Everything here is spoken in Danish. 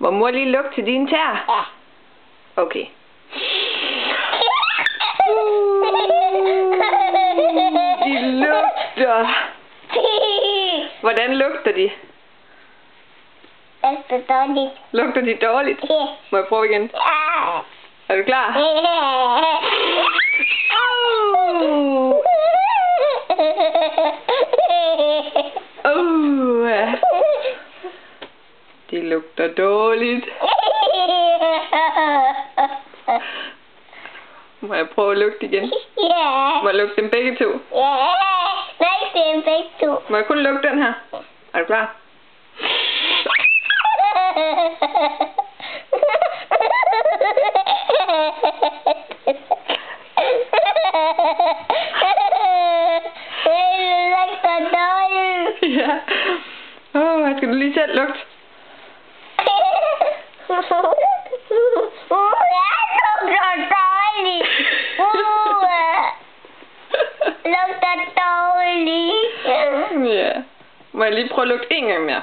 Må mor lige lugte til dine tæer? Ja. Okay. De lugter. Hvordan lugter de? Det er dårligt. Lugter de dårligt? Ja. Må jeg prøve igen? Ja. Er du klar? De lugter dårligt. Må jeg prøve at lugte igen? Ja. Må jeg lugte dem begge to? Ja. Nej, det er begge to. Må jeg kun lugte den her? Er du klar? Det lugter dårligt. Ja. Skal du lige selv lugte? Lugter dårligt. Ja. Må jeg lige prøve at lugte en gang mere?